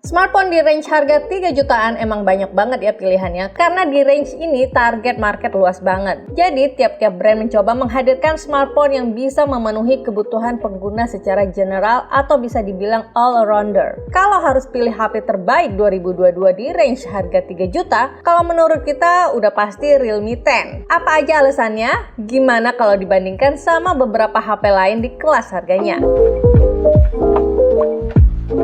Smartphone di range harga 3 jutaan emang banyak banget ya pilihannya, karena di range ini target market luas banget. Jadi tiap-tiap brand mencoba menghadirkan smartphone yang bisa memenuhi kebutuhan pengguna secara general atau bisa dibilang all-rounder. Kalau harus pilih HP terbaik 2022 di range harga 3 juta, kalau menurut kita udah pasti Realme 10. Apa aja alasannya? Gimana kalau dibandingkan sama beberapa HP lain di kelas harganya?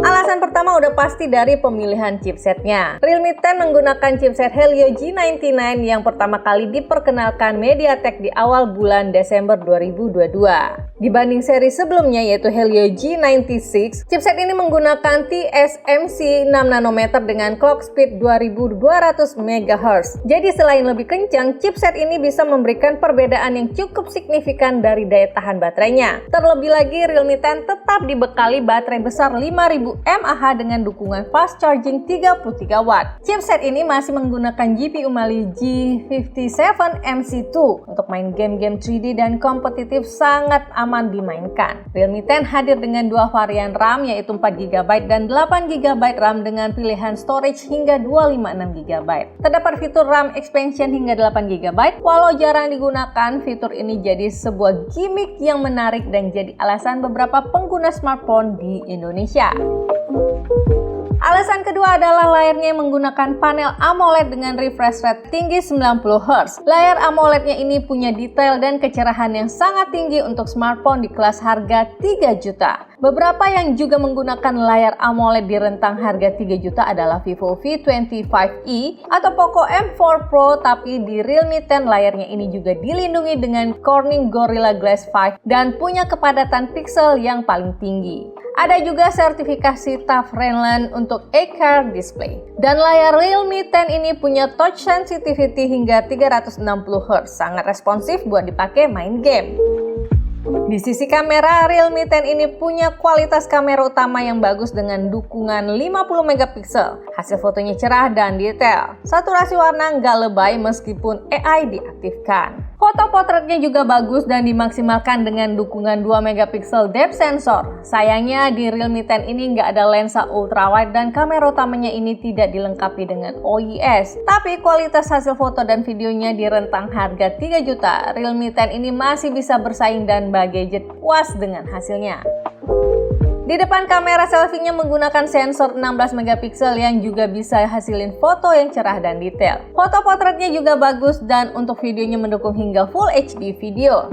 Alasan pertama udah pasti dari pemilihan chipsetnya. Realme 10 menggunakan chipset Helio G99 yang pertama kali diperkenalkan MediaTek di awal bulan Desember 2022. Dibanding seri sebelumnya yaitu Helio G96, chipset ini menggunakan TSMC 6 nanometer dengan clock speed 2200 MHz. Jadi selain lebih kencang, chipset ini bisa memberikan perbedaan yang cukup signifikan dari daya tahan baterainya. Terlebih lagi, Realme 10 tetap dibekali baterai besar 5000 mAh dengan dukungan fast charging 33 watt. Chipset ini masih menggunakan GPU Mali G57 MC2 untuk main game-game 3D dan kompetitif sangat aman dimainkan. Realme 10 hadir dengan dua varian RAM yaitu 4GB dan 8GB RAM dengan pilihan storage hingga 256GB. Terdapat fitur RAM expansion hingga 8GB. Walau jarang digunakan, fitur ini jadi sebuah gimmick yang menarik dan jadi alasan beberapa pengguna smartphone di Indonesia. Alasan kedua adalah layarnya yang menggunakan panel AMOLED dengan refresh rate tinggi 90Hz. Layar AMOLED-nya ini punya detail dan kecerahan yang sangat tinggi untuk smartphone di kelas harga 3 juta. Beberapa yang juga menggunakan layar AMOLED di rentang harga 3 juta adalah Vivo V25e atau Poco M4 Pro, tapi di Realme 10 layarnya ini juga dilindungi dengan Corning Gorilla Glass 5 dan punya kepadatan pixel yang paling tinggi. Ada juga sertifikasi TUF Rainland untuk A-Car display. Dan layar Realme 10 ini punya touch sensitivity hingga 360Hz, sangat responsif buat dipakai main game. Di sisi kamera, Realme 10 ini punya kualitas kamera utama yang bagus dengan dukungan 50MP. Hasil fotonya cerah dan detail. Saturasi warna nggak lebay meskipun AI diaktifkan. Foto potretnya juga bagus dan dimaksimalkan dengan dukungan 2MP depth sensor. Sayangnya di Realme 10 ini nggak ada lensa ultrawide dan kamera utamanya ini tidak dilengkapi dengan OIS. Tapi kualitas hasil foto dan videonya di rentang harga 3 juta, Realme 10 ini masih bisa bersaing dan gadget puas dengan hasilnya. Di depan kamera selfie-nya menggunakan sensor 16MP yang juga bisa hasilin foto yang cerah dan detail. Foto potretnya juga bagus dan untuk videonya mendukung hingga Full HD video.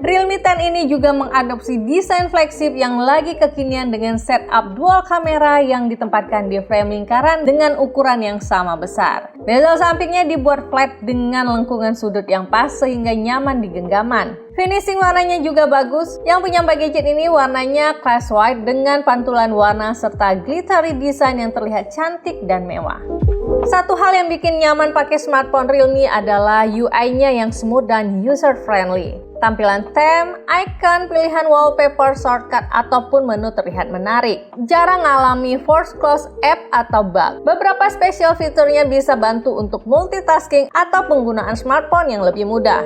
Realme 10 ini juga mengadopsi desain flagship yang lagi kekinian dengan setup dual kamera yang ditempatkan di frame lingkaran dengan ukuran yang sama besar. Bezel sampingnya dibuat flat dengan lengkungan sudut yang pas sehingga nyaman di genggaman. Finishing warnanya juga bagus. Yang penyampai gadget ini warnanya class white dengan pantulan warna serta glittery design yang terlihat cantik dan mewah. Satu hal yang bikin nyaman pakai smartphone Realme adalah UI-nya yang smooth dan user-friendly. Tampilan theme, icon, pilihan wallpaper, shortcut, ataupun menu terlihat menarik. Jarang ngalami force close app atau bug. Beberapa special fiturnya bisa bantu untuk multitasking atau penggunaan smartphone yang lebih mudah.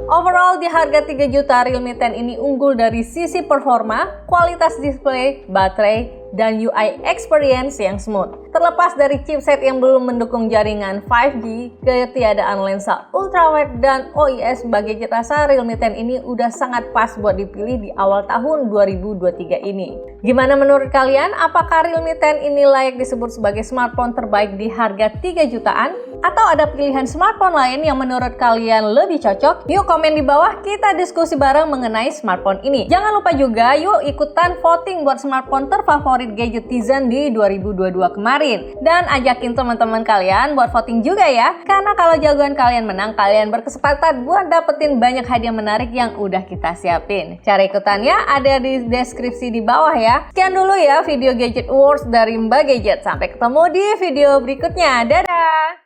Overall, di harga 3 juta, Realme 10 ini unggul dari sisi performa, kualitas display, baterai, dan UI experience yang smooth. Terlepas dari chipset yang belum mendukung jaringan 5G, ketiadaan lensa ultrawide, dan OIS sebagai gadget rasa, Realme 10 ini udah sangat pas buat dipilih di awal tahun 2023 ini. Gimana menurut kalian? Apakah Realme 10 ini layak disebut sebagai smartphone terbaik di harga 3 jutaan? Atau ada pilihan smartphone lain yang menurut kalian lebih cocok? Yuk komen di bawah, kita diskusi bareng mengenai smartphone ini. Jangan lupa juga yuk ikutan voting buat smartphone terfavorit Gadgetizen di 2022 kemarin. Dan ajakin teman-teman kalian buat voting juga ya. Karena kalau jagoan kalian menang, kalian berkesempatan buat dapetin banyak hadiah menarik yang udah kita siapin. Cara ikutannya ada di deskripsi di bawah ya. Sekian dulu ya video Gadget Awards dari Mbak Gadget. Sampai ketemu di video berikutnya. Dadah!